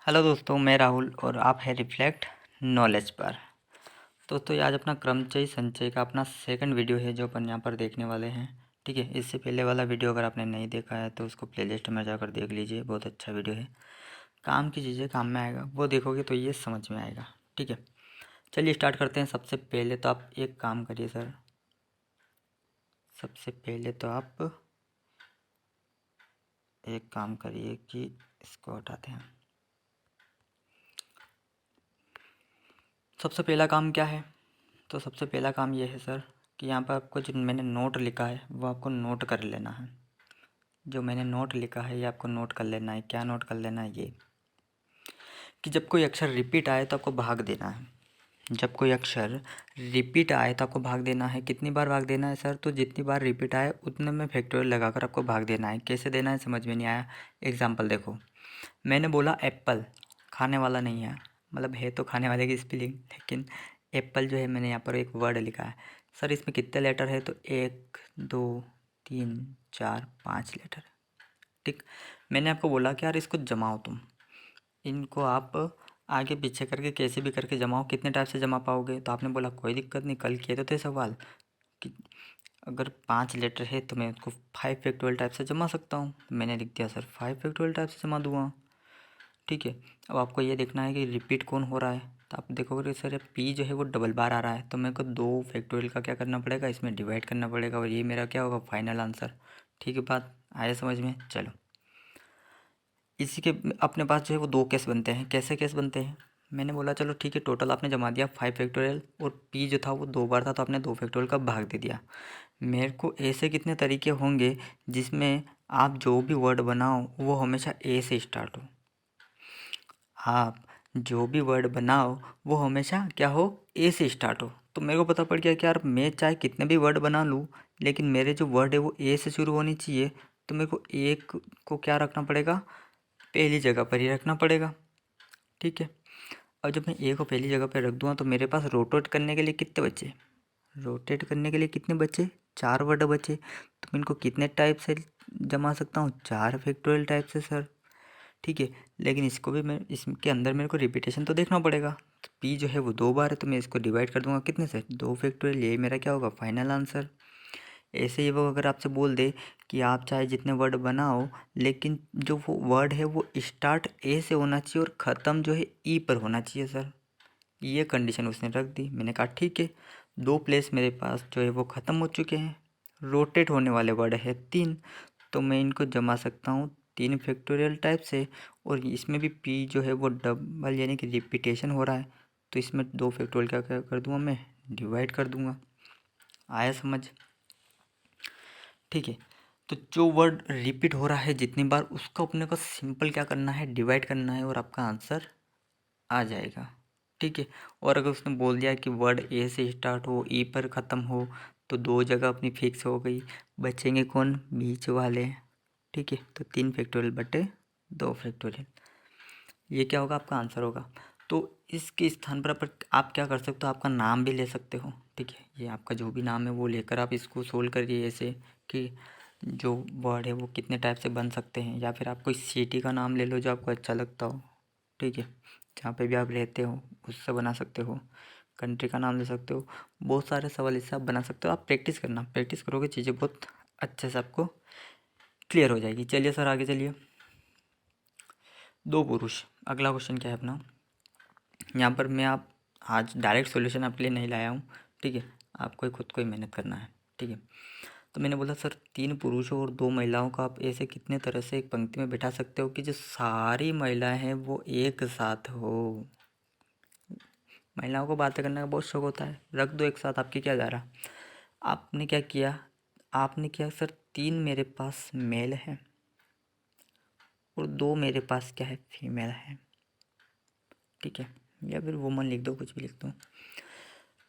Hello दोस्तों, मैं राहुल और आप है रिफ्लेक्ट नॉलेज पर। दोस्तों, ये आज अपना क्रमचयी संचय का अपना सेकंड वीडियो है जो अपन यहाँ पर देखने वाले हैं। ठीक है, इससे पहले वाला वीडियो अगर आपने नहीं देखा है तो उसको प्लेलिस्ट में जाकर देख लीजिए, बहुत अच्छा वीडियो है। काम की चीज़ें काम में आएगा, वो देखोगे तो ये समझ में आएगा। ठीक है, चलिए स्टार्ट करते हैं। सबसे पहले तो आप एक काम करिए सर, सबसे पहले तो आप एक काम करिए कि इसको हटाते हैं। सबसे पहला काम क्या है? तो सबसे पहला काम ये है सर कि यहाँ पर आपको जो मैंने नोट लिखा है वो आपको नोट कर लेना है। जो मैंने नोट लिखा है ये आपको नोट कर लेना है। क्या नोट कर लेना है? ये कि जब कोई अक्षर रिपीट आए तो आपको भाग देना है। जब कोई अक्षर रिपीट आए तो आपको भाग देना है। कितनी बार भाग देना है सर? तो जितनी बार रिपीट आए उतने में फैक्टोरियल लगाकर आपको भाग देना है। कैसे देना है समझ में नहीं आया? एग्जाम्पल देखो, मैंने बोला एप्पल, खाने वाला नहीं है, मतलब है तो खाने वाले की स्पेलिंग, लेकिन एप्पल जो है मैंने यहाँ पर एक वर्ड लिखा है। सर इसमें कितने लेटर है? तो 1 2 3 4 5 लेटर। ठीक, मैंने आपको बोला कि यार इसको जमाओ तुम, इनको आप आगे पीछे करके कैसे भी करके जमाओ। कितने टाइप से जमा पाओगे? तो आपने बोला कोई दिक्कत नहीं, कल किए तो थे सवाल कि अगर 5 लेटर है तो मैं उसको 5 फैक्टोरियल टाइप से जमा सकता हूँ। मैंने लिख दिया सर 5 फैक्टोरियल टाइप से जमा दूंगा। ठीक है, अब आपको ये देखना है कि रिपीट कौन हो रहा है। तो आप देखोगे कि सर पी जो है वो डबल बार आ रहा है, तो मेरे को 2 फैक्टोरियल का क्या करना पड़ेगा, इसमें डिवाइड करना पड़ेगा और ये मेरा क्या होगा, फाइनल आंसर। ठीक है, बात आया समझ में? चलो, इसी के अपने पास जो है वो 2 केस बनते हैं। कैसे केस बनते हैं? मैंने बोला चलो ठीक है, टोटल आपने जमा दिया 5 फैक्टोरियल और पी जो था वो 2 बार था तो आपने 2 फैक्टोरियल का भाग दे दिया। मेरे को ऐसे कितने तरीके होंगे जिसमें आप जो भी वर्ड बनाओ वो हमेशा ए से स्टार्ट हो। आप जो भी वर्ड बनाओ वो हमेशा क्या हो, ए से स्टार्ट हो। तो मेरे को पता पड़ गया कि यार मैं चाहे कितने भी वर्ड बना लूँ लेकिन मेरे जो वर्ड है वो ए से शुरू होनी चाहिए। तो मेरे को एक को क्या रखना पड़ेगा, पहली जगह पर ही रखना पड़ेगा। ठीक है, और जब मैं ए को पहली जगह पर रख दूँगा तो मेरे पास रोटेट करने के लिए कितने बचे? रोटेट करने के लिए कितने बचे? 4 वर्ड बचे। तो मैं इनको कितने टाइप से जमा सकता हूँ? 4 फैक्टोरियल टाइप से सर। ठीक है, लेकिन इसको भी मैं इसके अंदर मेरे को रिपीटेशन तो देखना पड़ेगा। तो पी जो है वो 2 बार है तो मैं इसको डिवाइड कर दूंगा कितने से? 2 फैक्टोरियल। ये मेरा क्या होगा, फाइनल आंसर। ऐसे ही वो अगर आपसे बोल दे कि आप चाहे जितने वर्ड बनाओ लेकिन जो वो वर्ड है वो स्टार्ट ए से होना चाहिए और ख़त्म जो है ई पर होना चाहिए सर, ये कंडीशन उसने रख दी। मैंने कहा ठीक है, 2 प्लेस मेरे पास जो है वो ख़त्म हो चुके हैं। रोटेट होने वाले वर्ड है 3, तो मैं इनको जमा सकता हूँ 3 फैक्टोरियल टाइप से। और इसमें भी पी जो है वो डबल यानी कि रिपीटेशन हो रहा है, तो इसमें 2 फैक्टोरियल क्या क्या कर दूंगा, मैं डिवाइड कर दूंगा। आया समझ? ठीक है, तो जो वर्ड रिपीट हो रहा है जितनी बार उसको अपने को सिंपल क्या करना है, डिवाइड करना है और आपका आंसर आ जाएगा। ठीक है, और अगर उसने बोल दिया कि वर्ड ए से स्टार्ट हो ई पर ख़त्म हो तो 2 जगह अपनी फिक्स हो गई, बचेंगे कौन, बीच वाले। ठीक है, तो 3 फैक्टोरियल बटे 2 फैक्टोरियल, ये क्या होगा, आपका आंसर होगा। तो इसके स्थान पर आप क्या कर सकते हो, आपका नाम भी ले सकते हो। ठीक है, ये आपका जो भी नाम है वो लेकर आप इसको सोल्व करिए ऐसे कि जो वर्ड है वो कितने टाइप से बन सकते हैं। या फिर आप कोई सिटी का नाम ले लो जो आपको अच्छा लगता हो। ठीक है, जहाँ पे भी आप रहते हो उससे बना सकते हो। कंट्री का नाम ले सकते हो। बहुत सारे सवाल इससे आप बना सकते हो। आप प्रैक्टिस करना, प्रैक्टिस करोगे चीज़ें बहुत अच्छे से आपको क्लियर हो जाएगी। चलिए सर आगे चलिए। 2 पुरुष, अगला क्वेश्चन क्या है अपना। यहाँ पर मैं आप आज डायरेक्ट सॉल्यूशन आपके लिए नहीं लाया हूँ। ठीक है, आपको खुद को ही मेहनत करना है। ठीक है, तो मैंने बोला सर 3 पुरुषों और 2 महिलाओं को आप ऐसे कितने तरह से एक पंक्ति में बैठा सकते हो कि जो सारी महिलाएं हैं वो एक साथ हो। महिलाओं को बातें करने का बहुत शौक होता है, रख दो एक साथ, आपके क्या जा रहा। आपने क्या किया, आपने किया सर 3 मेरे पास मेल है और 2 मेरे पास क्या है, फीमेल है। ठीक है, या फिर वुमन लिख दो, कुछ भी लिख दो।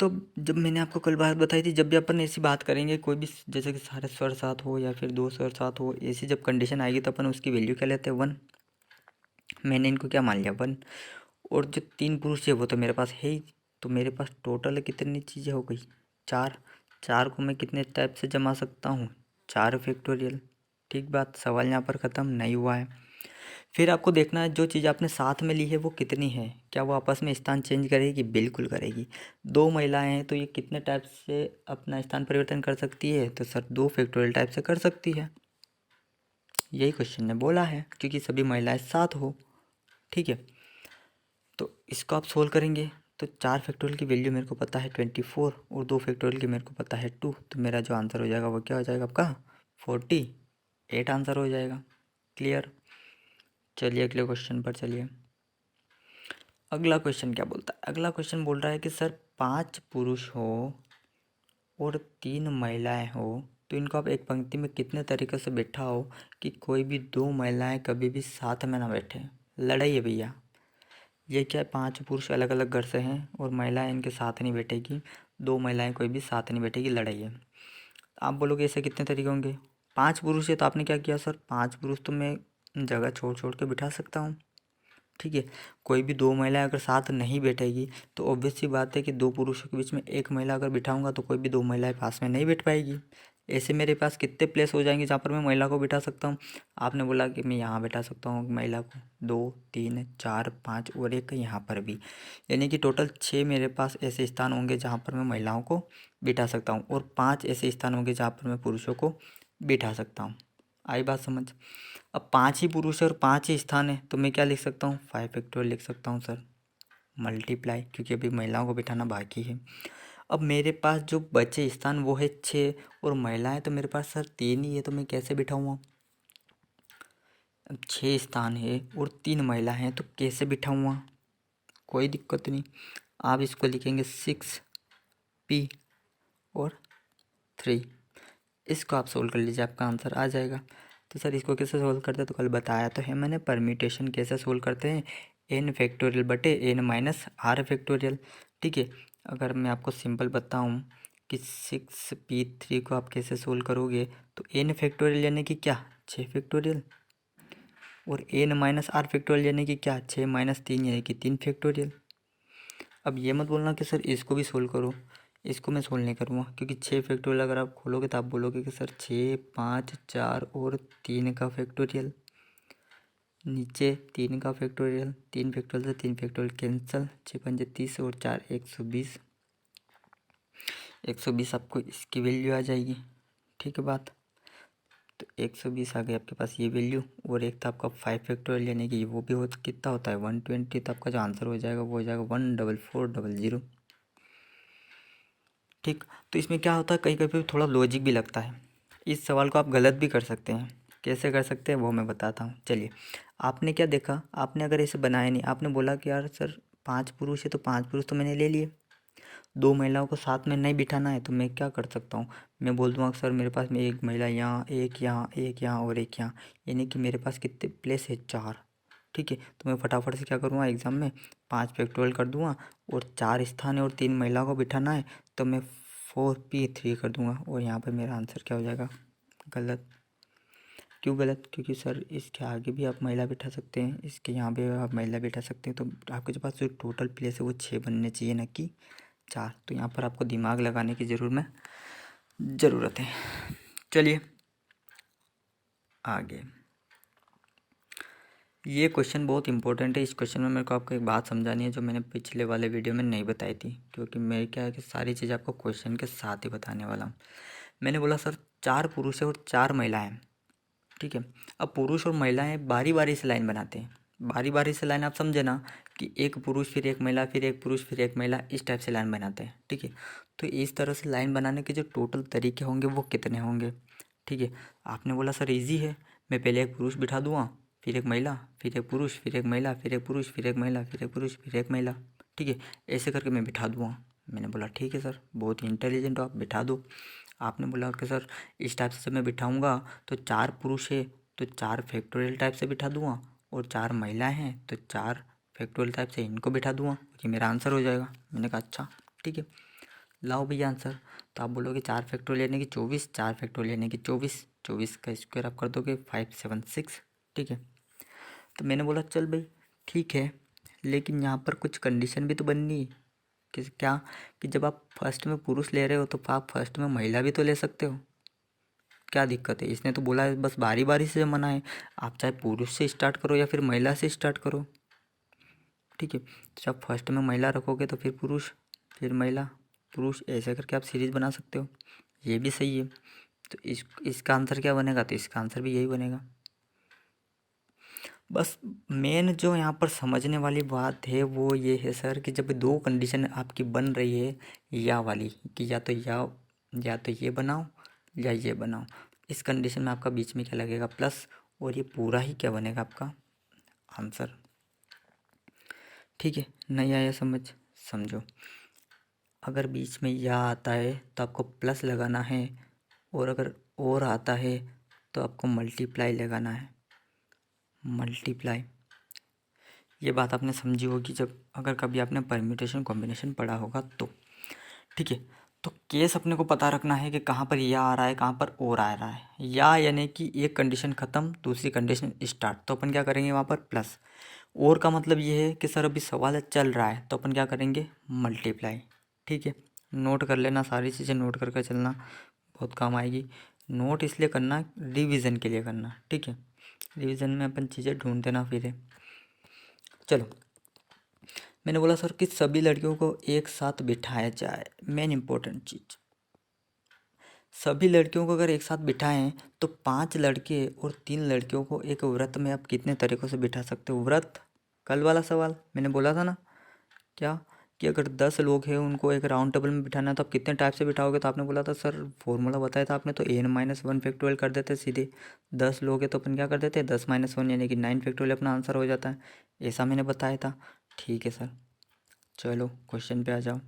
तो जब मैंने आपको कल बात बताई थी, जब भी अपन ऐसी बात करेंगे कोई भी, जैसे कि सारे स्वर साथ हो या फिर 2 स्वर साथ हो, ऐसी जब कंडीशन आएगी तो अपन उसकी वैल्यू क्या लेते हैं, 1। मैंने इनको क्या मान लिया, 1। और जो 3 पुरुष है वो तो मेरे पास है ही, तो मेरे पास टोटल कितनी चीज़ें हो गई, 4। 4 को मैं कितने टाइप से जमा सकता हूँ, 4 फैक्टोरियल। ठीक बात, सवाल यहाँ पर ख़त्म नहीं हुआ है। फिर आपको देखना है जो चीज़ आपने साथ में ली है वो कितनी है, क्या वो आपस में स्थान चेंज करेगी? बिल्कुल करेगी। दो महिलाएं हैं तो ये कितने टाइप से अपना स्थान परिवर्तन कर सकती है? तो सर 2 फैक्टोरियल टाइप से कर सकती है। यही क्वेश्चन ने बोला है, क्योंकि सभी महिलाएं साथ हो। ठीक है, तो इसको आप सोल्व करेंगे तो 4 फैक्टोरियल की वैल्यू मेरे को पता है 24 और 2 फैक्टोरियल की मेरे को पता है 2, तो मेरा जो आंसर हो जाएगा वो क्या हो जाएगा आपका? 48 आंसर हो जाएगा। क्लियर? चलिए अगले क्वेश्चन पर चलिए। अगला क्वेश्चन क्या बोलता है? अगला क्वेश्चन बोल रहा है कि सर 5 पुरुष हो और 3 महिलाएं हो तो इनको आप एक पंक्ति में कितने तरीके से बैठाओ कि कोई भी 2 महिलाएं कभी भी साथ में ना बैठे। लड़ाई है भैया। ये क्या है, 5 पुरुष अलग अलग घर से हैं और महिलाएं इनके साथ नहीं बैठेगी, 2 महिलाएं कोई भी साथ नहीं बैठेगी, लड़ाई है। आप बोलोगे ऐसे कितने तरीके होंगे? 5 पुरुष है तो आपने क्या किया सर, 5 पुरुष तो मैं जगह छोड़ छोड़ के बिठा सकता हूँ। ठीक है, कोई भी 2 महिलाएं अगर साथ नहीं बैठेगी तो ऑब्वियस सी बात है कि 2 पुरुषों के बीच में एक महिला अगर बिठाऊंगा तो कोई भी 2 महिलाएं पास में नहीं बैठ पाएगी। ऐसे मेरे पास कितने प्लेस हो जाएंगे जहाँ पर मैं महिला को बिठा सकता हूँ? आपने बोला कि मैं यहाँ बैठा सकता हूँ महिला को, 2 3 4 5 और एक यहाँ पर भी, यानी कि टोटल 6 मेरे पास ऐसे स्थान होंगे जहाँ पर मैं महिलाओं को बिठा सकता हूँ और 5 ऐसे स्थान होंगे जहाँ पर मैं पुरुषों को बिठा सकता हूँ। आई बात समझ? अब 5 ही पुरुष है और 5 ही स्थान है तो मैं क्या लिख सकता हूँ? 5 फैक्टोरियल लिख सकता हूँ सर, मल्टीप्लाई, क्योंकि अभी महिलाओं को बिठाना बाकी है। अब मेरे पास जो बचे स्थान वो है 6 और महिलाएं तो मेरे पास सर 3 ही है, तो मैं कैसे बिठाऊँगा? अब 6 स्थान है और 3 महिला हैं तो कैसे बिठाऊँगा? कोई दिक्कत नहीं, आप इसको लिखेंगे 6p और 3। इसको आप सोल्व कर लीजिए, आपका आंसर आ जाएगा। तो सर इसको कैसे सोल्व करते हैं? तो कल बताया तो है मैंने, परम्यूटेशन कैसे सोल्व करते हैं, n फैक्टोरियल बटे n माइनस आर फैक्टोरियल। ठीक है, अगर मैं आपको सिंपल बताऊं कि 6p3 को आप कैसे सोल्व करोगे तो n फैक्टोरियल यानी कि क्या, 6 फैक्टोरियल, और n माइनस आर फैक्टोरियल यानी कि क्या, 6 माइनस 3 यानी कि 3 फैक्टोरियल। अब ये मत बोलना कि सर इसको भी सोल्व करो, इसको मैं सोल्व नहीं करूँगा, क्योंकि 6 फैक्टोरियल अगर आप खोलोगे तो आप बोलोगे कि सर 6 5 4 और 3 का फैक्टोरियल, नीचे 3 का फैक्टोरियल, 3 फैक्टोरियल से 3 फैक्टोरियल कैंसिल, 6 पंजे 30 और 4 120, 120 आपको इसकी वैल्यू आ जाएगी। ठीक है बात, तो 120 आ गई आपके पास ये वैल्यू, और एक था आपका 5 फैक्टोरियल यानी कि वो भी हो कितना होता है 120, तो आपका जो आंसर हो जाएगा वो हो जाएगा 14400। ठीक, तो इसमें क्या होता है, कहीं कहीं पे थोड़ा लॉजिक भी लगता है, इस सवाल को आप गलत भी कर सकते हैं। कैसे कर सकते हैं वो मैं बताता हूँ। चलिए, आपने क्या देखा, आपने अगर इसे बनाया नहीं, आपने बोला कि यार सर 5 पुरुष है तो 5 पुरुष तो मैंने ले लिए, 2 महिलाओं को साथ में नहीं बिठाना है, तो मैं क्या कर सकता हूँ, मैं बोल दूँगा सर मेरे पास में एक महिला यहाँ, एक यहाँ, एक यहाँ और एक यहाँ, यानी कि मेरे पास कितने प्लेस है, 4। ठीक है, तो मैं फटाफट से क्या करूँगा एग्ज़ाम में, 5 फैक्टोरियल कर दूँगा और 4 स्थान है और 3 महिलाओं को बिठाना है, तो मैं 4p3 कर दूँगा और यहाँ पर मेरा आंसर क्या हो जाएगा, गलत। क्यों गलत? क्योंकि सर इसके आगे भी आप महिला बिठा सकते हैं, इसके यहाँ भी आप महिला बिठा सकते हैं, तो आपके जो पास जो टोटल प्लेस है वो 6 बनने चाहिए, ना कि 4। तो यहाँ पर आपको दिमाग लगाने की ज़रूरत है। चलिए आगे, ये क्वेश्चन बहुत इंपॉर्टेंट है। इस क्वेश्चन में मेरे को आपको एक बात समझानी है जो मैंने पिछले वाले वीडियो में नहीं बताई थी, क्योंकि मैं क्या है कि सारी चीज़ आपको क्वेश्चन के साथ ही बताने वाला हूँ। मैंने बोला सर 4 पुरुष है और 4 महिलाएं। ठीक है, अब पुरुष और महिलाएं बारी बारी से लाइन बनाते हैं, बारी बारी से लाइन, आप समझे ना, कि एक पुरुष फिर एक महिला, फिर एक पुरुष फिर एक महिला, इस टाइप से लाइन बनाते हैं। ठीक है, तो इस तरह से लाइन बनाने के जो टोटल तरीके होंगे वो कितने होंगे? ठीक है, आपने बोला सर इजी है, मैं पहले एक पुरुष बिठा दूंगा, फिर एक महिला, फिर एक पुरुष, फिर एक महिला, फिर एक पुरुष, फिर एक महिला, फिर एक पुरुष, फिर एक महिला। ठीक है, ऐसे करके मैं बिठा दूंगा। मैंने बोला ठीक है सर, बहुत ही इंटेलिजेंट हो आप, बिठा दो। आपने बोला कि सर इस टाइप से मैं बिठाऊंगा तो 4 पुरुष है तो 4 फैक्टोरियल टाइप से बिठा दूंगा, और 4 महिलाएं हैं तो 4 फैक्टोरियल टाइप से इनको बिठा दूंगा, कि मेरा आंसर हो जाएगा। मैंने कहा अच्छा ठीक है, लाओ भैया आंसर। तो आप बोलोगे 4 फैक्टोरियल यानी कि 24, 4 फैक्टोरियल यानी कि 24, 24 का स्क्वायर आप कर दोगे 576। ठीक है, तो मैंने बोला चल भाई ठीक है, लेकिन यहाँ पर कुछ कंडीशन भी तो बननी है कि क्या, कि जब आप फर्स्ट में पुरुष ले रहे हो तो आप फर्स्ट में महिला भी तो ले सकते हो। क्या दिक्कत है? इसने तो बोला है बस बारी बारी से जमाना है, आप चाहे पुरुष से स्टार्ट करो या फिर महिला से स्टार्ट करो। ठीक है, तो जब फर्स्ट में महिला रखोगे तो फिर पुरुष, फिर महिला, पुरुष, ऐसे करके आप सीरीज बना सकते हो। ये भी सही है। तो इसका आंसर क्या बनेगा? तो इसका आंसर भी यही बनेगा। बस मेन जो यहाँ पर समझने वाली बात है वो ये है सर कि जब दो कंडीशन आपकी बन रही है या वाली, कि या तो ये बनाओ या ये बनाओ, इस कंडीशन में आपका बीच में क्या लगेगा? प्लस, और ये पूरा ही क्या बनेगा? आपका आंसर। ठीक है, नहीं आया समझ? समझो, अगर बीच में या आता है तो आपको प्लस लगाना है, और अगर और आता है तो आपको मल्टीप्लाई लगाना है। मल्टीप्लाई, ये बात आपने समझी होगी जब अगर कभी आपने परम्यूटेशन कॉम्बिनेशन पढ़ा होगा तो। ठीक है, तो केस अपने को पता रखना है कि कहाँ पर या आ रहा है, कहाँ पर और आ रहा है। या यानी कि एक कंडीशन ख़त्म, दूसरी कंडीशन स्टार्ट, तो अपन क्या करेंगे वहाँ पर? प्लस। और का मतलब ये है कि सर अभी सवाल चल रहा है तो अपन क्या करेंगे? मल्टीप्लाई। ठीक है, नोट कर लेना, सारी चीज़ें नोट करके चलना, बहुत काम आएगी। नोट इसलिए करना, रिवीजन के लिए करना। ठीक है, रिवीजन में अपन चीज़ें ढूंढते ना फिरे। चलो, मैंने बोला सर कि सभी लड़कियों को एक साथ बिठाया जाए, मेन इंपॉर्टेंट चीज़। सभी लड़कियों को अगर एक साथ बिठाएं तो 5 लड़के और 3 लड़कियों को एक व्रत में आप कितने तरीक़ों से बिठा सकते हो? व्रत, कल वाला सवाल मैंने बोला था ना, क्या कि अगर 10 लोग हैं उनको एक राउंड टेबल में बिठाना है तो आप कितने टाइप से बिठाओगे? तो आपने बोला था सर, फॉर्मूला बताया था आपने, तो n-1 फैक्टोरियल कर देते सीधे। 10 लोग हैं तो अपन क्या कर देते हैं? 10-1 यानी कि 9 फैक्टोरियल अपना आंसर हो जाता है। ऐसा मैंने बताया था। ठीक है सर, चलो क्वेश्चन पे आ जाओ।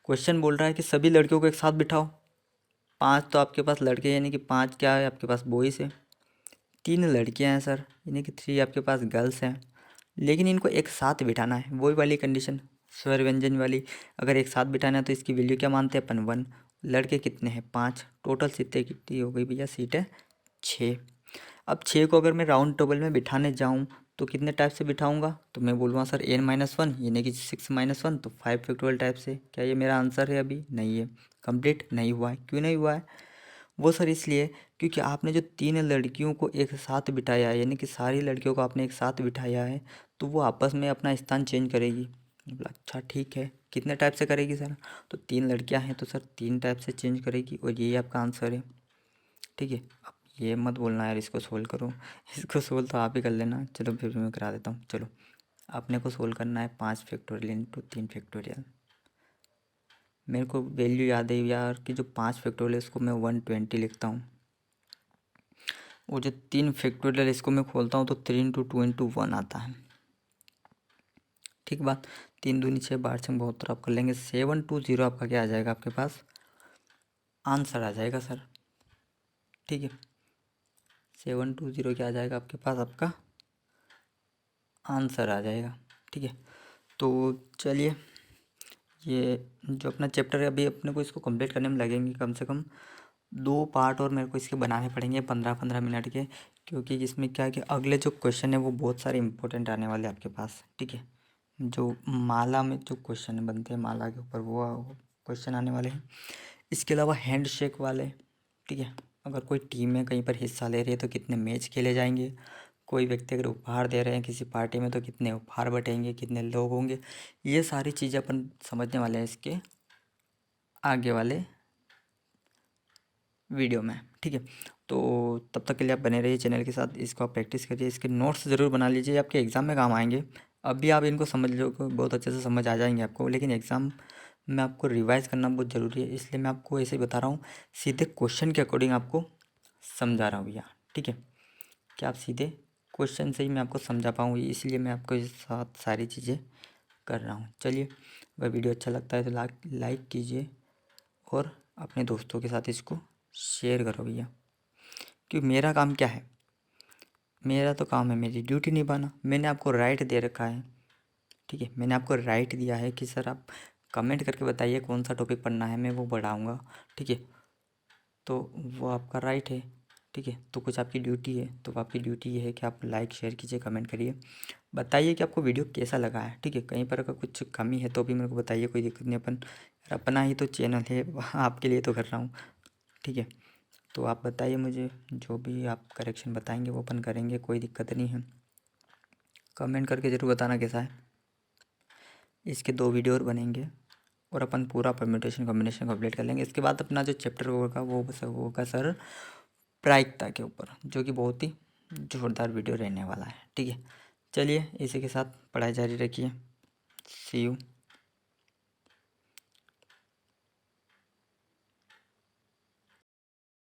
क्वेश्चन बोल रहा है कि सभी लड़कियों को एक साथ बिठाओ। 5 तो आपके पास लड़के यानी कि 5 क्या है आपके पास? बॉयज़ है। 3 लड़कियां हैं सर, यानी कि 3 आपके पास गर्ल्स हैं। लेकिन इनको एक साथ बिठाना है, वही वाली कंडीशन, स्वर व्यंजन वाली। अगर एक साथ बिठाना है तो इसकी वैल्यू क्या मानते हैं अपन? 1। लड़के कितने हैं? 5। टोटल सीटें कितनी हो गई भैया? सीटें 6। अब 6 को अगर मैं राउंड टेबल में बिठाने जाऊं तो कितने टाइप से बिठाऊंगा? तो मैं बोलूँगा सर n-1 यानी कि 6-1 तो 5 फैक्टोरियल टाइप से। क्या ये मेरा आंसर है? अभी नहीं है, कंप्लीट नहीं हुआ है। क्यों नहीं हुआ है? वो सर इसलिए क्योंकि आपने जो 3 लड़कियों को एक साथ बिठाया है, यानी कि सारी लड़कियों को आपने एक साथ बिठाया है, तो वो आपस में अपना स्थान चेंज करेगी। बोला अच्छा ठीक है, कितने टाइप से करेगी सर? तो 3 लड़कियां हैं तो सर 3 टाइप से चेंज करेगी, और यही आपका आंसर है। ठीक है, अब ये मत बोलना यार इसको सोल्व करो, इसको सोल्व तो आप ही कर लेना। चलो फिर मैं करा देता हूँ। चलो, अपने को सोल्व करना है 5 फैक्टोरियल इंटू 3 फैक्टोरियल। मेरे को वैल्यू याद है यार कि जो 5 फैक्टोरियल इसको मैं 120 लिखता हूँ, और जो 3 फैक्टोरियल इसको मैं खोलता हूँ तो 3 इंटू 2 इंटू 1 आता है। ठीक बात, 3 दूनी 6, 12 आप कर लेंगे। 720 आपका क्या आ जाएगा? आपके पास आंसर आ जाएगा सर। ठीक है, 720 क्या आ जाएगा आपके पास? आपका आंसर आ जाएगा। ठीक है, तो चलिए, ये जो अपना चैप्टर है अभी अपने को इसको कंप्लीट करने में लगेंगे कम से कम 2 पार्ट, और मेरे को इसके बनाने पड़ेंगे 15-15 मिनट के, क्योंकि इसमें क्या है कि अगले जो क्वेश्चन है वो बहुत सारे इंपॉर्टेंट आने वाले हैं आपके पास। ठीक है, जो माला में जो क्वेश्चन बनते हैं माला के ऊपर, वो क्वेश्चन आने वाले हैं। इसके अलावा हैंड शेक वाले। ठीक है, अगर कोई टीम में कहीं पर हिस्सा ले रही है तो कितने मैच खेले जाएंगे, कोई व्यक्ति अगर उपहार दे रहे हैं किसी पार्टी में तो कितने उपहार बटेंगे, कितने लोग होंगे, ये सारी चीज़ें अपन समझने वाले हैं इसके आगे वाले वीडियो में। ठीक है, तो तब तक के लिए आप बने रहिए चैनल के साथ, इसको आप प्रैक्टिस करिए, इसके नोट्स ज़रूर बना लीजिए, आपके एग्ज़ाम में काम आएंगे। अभी आप इनको समझ लो, बहुत अच्छे से समझ आ जाएंगे आपको, लेकिन एग्ज़ाम में आपको रिवाइज़ करना बहुत ज़रूरी है, इसलिए मैं आपको ऐसे ही बता रहा हूँ, सीधे क्वेश्चन के अकॉर्डिंग आपको समझा रहा हूँ भैया। ठीक है, कि आप सीधे क्वेश्चन से ही मैं आपको समझा पाऊँ, इसलिए मैं आपको इस साथ सारी चीज़ें कर रहा हूँ। चलिए, अगर वीडियो अच्छा लगता है तो लाइक कीजिए, और अपने दोस्तों के साथ इसको शेयर करो भैया। क्योंकि मेरा काम क्या है? मेरा तो काम है मेरी ड्यूटी निभाना। मैंने आपको राइट दे रखा है। ठीक है, मैंने आपको राइट दिया है कि सर आप कमेंट करके बताइए कौन सा टॉपिक पढ़ना है, मैं वो पढ़ाऊँगा। ठीक है, तो वो आपका राइट है। ठीक है, तो कुछ आपकी ड्यूटी है, तो आपकी ड्यूटी ये है कि आप लाइक शेयर कीजिए, कमेंट करिए, बताइए कि आपको वीडियो कैसा लगा है। ठीक है, कहीं पर अगर कुछ कमी है तो भी मेरे को बताइए, कोई दिक्कत नहीं। अपन अपना ही तो चैनल है, आपके लिए तो कर रहा हूँ। ठीक है, तो आप बताइए मुझे, जो भी आप करेक्शन बताएंगे वो अपन करेंगे, कोई दिक्कत नहीं है। कमेंट करके ज़रूर बताना कैसा है। इसके 2 वीडियो और बनेंगे और अपन पूरा परम्यूटेशन कॉम्बिनेशन कंप्लीट कर लेंगे। इसके बाद अपना जो चैप्टर होगा वो होगा सर प्रायिकता के ऊपर, जो कि बहुत ही जोरदार वीडियो रहने वाला है। ठीक है, चलिए इसी के साथ पढ़ाई जारी रखिए। सी यू।